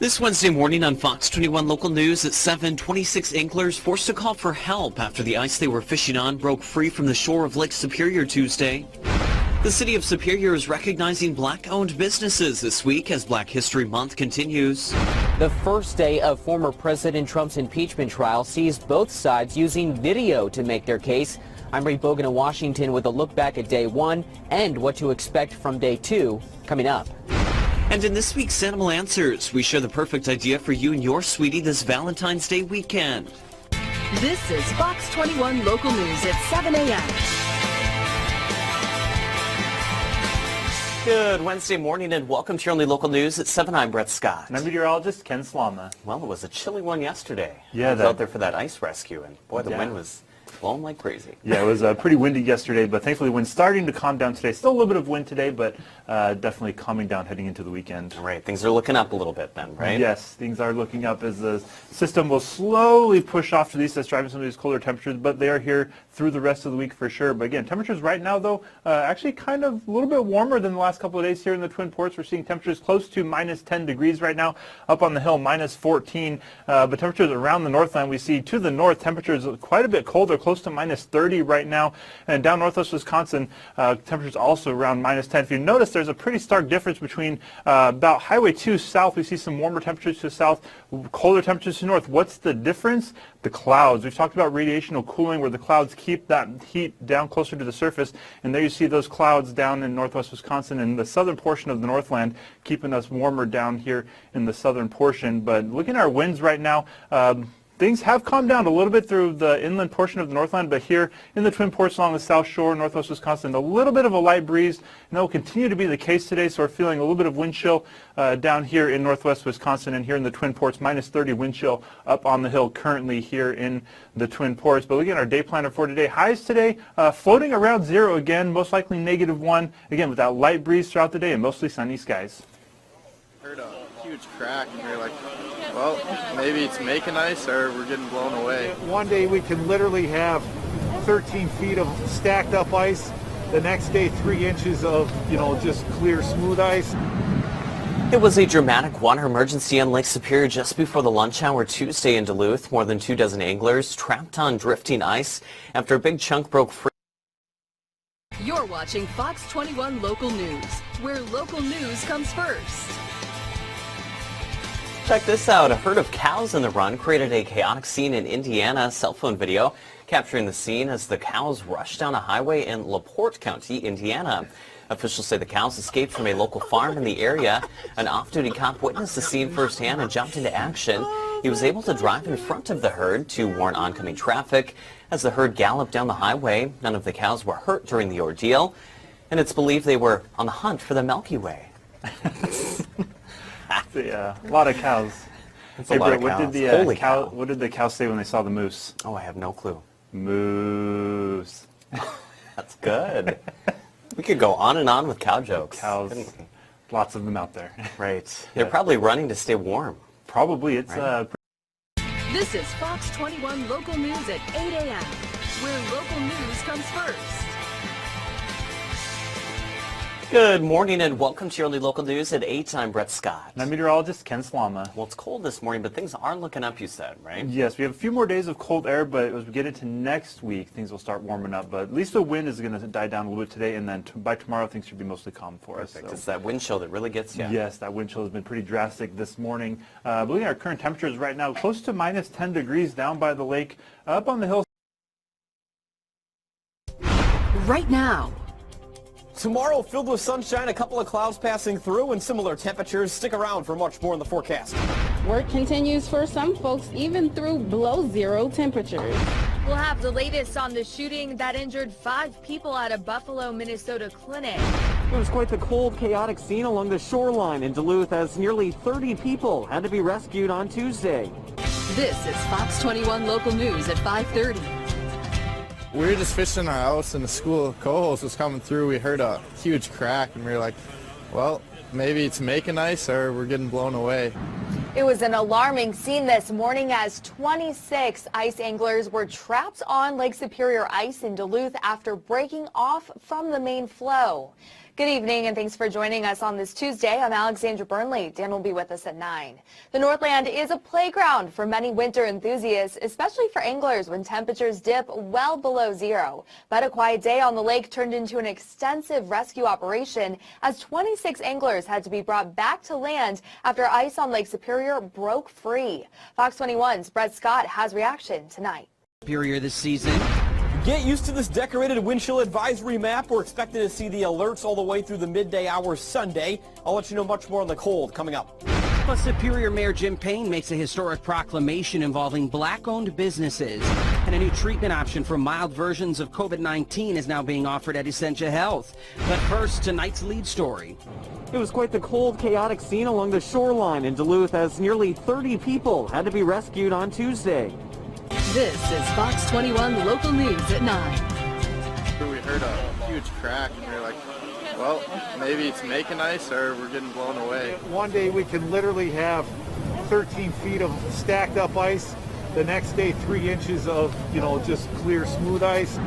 This Wednesday morning on Fox 21 Local News at 7, 26 anglers forced to call for help after the ice they were fishing on broke free from the shore of Lake Superior Tuesday. The city of Superior is recognizing black-owned businesses this week as Black History Month continues. The first day of former President Trump's impeachment trial sees both sides using video to make their case. I'm Ray Bogan in Washington with a look back at day one and what to expect from day two coming up. And in this week's Animal Answers, we share the perfect idea for you and your sweetie this Valentine's Day weekend. This is Fox 21 Local News at 7 a.m. Good Wednesday morning and welcome to your only local news at 7. I'm Brett Scott. And I'm meteorologist Ken Slama. Well, it was a chilly one yesterday. Yeah, I was out there for that ice rescue, and boy, the wind was blowing like crazy. Yeah, it was pretty windy yesterday, but thankfully the wind's starting to calm down today. Still a little bit of wind today, but definitely calming down heading into the weekend. All right, things are looking up a little bit then, right? Yes, things are looking up as the system will slowly push off to the east. That's driving some of these colder temperatures, but they are here through the rest of the week for sure. But again, temperatures right now, though, actually kind of a little bit warmer than the last couple of days here in the Twin Ports. We're seeing temperatures close to minus 10 degrees right now. Up on the hill, minus 14. But temperatures around the Northland, we see to the north, temperatures quite a bit colder, close to minus 30 right now. And down northwest Wisconsin, temperatures also around minus 10. If you notice, there's a pretty stark difference between about Highway 2 south. We see some warmer temperatures to the south, colder temperatures to the north. What's the difference? The clouds. We've talked about radiational cooling, where the clouds keep that heat down closer to the surface. And there you see those clouds down in northwest Wisconsin and the southern portion of the Northland, keeping us warmer down here in the southern portion. But looking at our winds right now, things have calmed down a little bit through the inland portion of the Northland, but here in the Twin Ports along the South Shore, northwest Wisconsin, a little bit of a light breeze, and that will continue to be the case today. So we're feeling a little bit of wind chill down here in northwest Wisconsin, and here in the Twin Ports, minus 30 wind chill up on the hill currently here in the Twin Ports. But looking at our day planner for today, highs today floating around zero again, most likely -1, again with that light breeze throughout the day and mostly sunny skies. Heard a huge crack and we were like, well, maybe it's making ice or we're getting blown away. One day we can literally have 13 feet of stacked up ice. The next day 3 inches of, just clear smooth ice. It was a dramatic water emergency on Lake Superior just before the lunch hour Tuesday in Duluth. More than 24 anglers trapped on drifting ice after a big chunk broke free. You're watching Fox 21 Local News, where local news comes first. Check this out. A herd of cows in the run created a chaotic scene in Indiana. Cell phone video capturing the scene as the cows rushed down a highway in LaPorte County, Indiana. Officials say the cows escaped from a local farm in the area. An off-duty cop witnessed the scene firsthand and jumped into action. He was able to drive in front of the herd to warn oncoming traffic. As the herd galloped down the highway, none of the cows were hurt during the ordeal, and it's believed they were on the hunt for the Milky Way. A lot of cows. Hey, Brett, what did the cows say when they saw the moose? Oh, I have no clue. Moose. That's good. We could go on and on with cow jokes. Cows, lots of them out there. Right. They're probably running to stay warm. Probably. It's This is Fox 21 Local News at 8 a.m., where local news comes first. Good morning and welcome to your only local news at 8. I'm Brett Scott. And I'm meteorologist Ken Slama. Well, it's cold this morning, but things are looking up, you said, right? Yes, we have a few more days of cold air, but as we get into next week, things will start warming up. But at least the wind is going to die down a little bit today, and then by tomorrow, things should be mostly calm for us. Perfect. So. It's that wind chill that really gets you. Yes, that wind chill has been pretty drastic this morning. Looking at our current temperatures right now, close to minus 10 degrees down by the lake, up on the hill. Right now. Tomorrow, filled with sunshine, a couple of clouds passing through, and similar temperatures. Stick around for much more in the forecast. Work continues for some folks, even through below zero temperatures. We'll have the latest on the shooting that injured 5 people at a Buffalo, Minnesota clinic. It was quite the cold, chaotic scene along the shoreline in Duluth as nearly 30 people had to be rescued on Tuesday. This is Fox 21 Local News at 5:30. We were just fishing our house and the school co-host was coming through. We heard a huge crack and we were like, well, maybe it's making ice or we're getting blown away. It was an alarming scene this morning as 26 ice anglers were trapped on Lake Superior ice in Duluth after breaking off from the main flow. Good evening and thanks for joining us on this Tuesday. I'm Alexandra Burnley. Dan will be with us at 9. The Northland is a playground for many winter enthusiasts, especially for anglers when temperatures dip well below zero. But a quiet day on the lake turned into an extensive rescue operation as 26 anglers had to be brought back to land after ice on Lake Superior broke free. Fox 21's Brett Scott has reaction tonight. Superior this season. Get used to this decorated wind chill advisory map. We're expecting to see the alerts all the way through the midday hours Sunday. I'll let you know much more on the cold coming up. Plus, Superior Mayor Jim Payne makes a historic proclamation involving black-owned businesses. And a new treatment option for mild versions of COVID-19 is now being offered at Essentia Health. But first, tonight's lead story. It was quite the cold, chaotic scene along the shoreline in Duluth as nearly 30 people had to be rescued on Tuesday. This is Fox 21 local news at 9. We heard a huge crack and we were like, well, maybe it's making ice or we're getting blown away. One day we can literally have 13 feet of stacked up ice. The next day 3 inches of, just clear, smooth ice.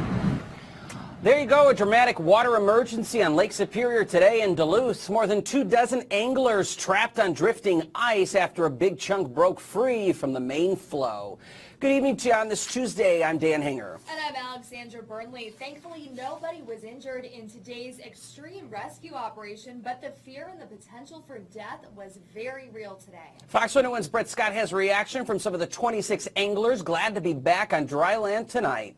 There you go, a dramatic water emergency on Lake Superior today in Duluth. More than 24 anglers trapped on drifting ice after a big chunk broke free from the main flow. Good evening to you on this Tuesday. I'm Dan Hanger. And I'm Alexandra Burnley. Thankfully, nobody was injured in today's extreme rescue operation, but the fear and the potential for death was very real today. Fox 21's Brett Scott has reaction from some of the 26 anglers glad to be back on dry land tonight.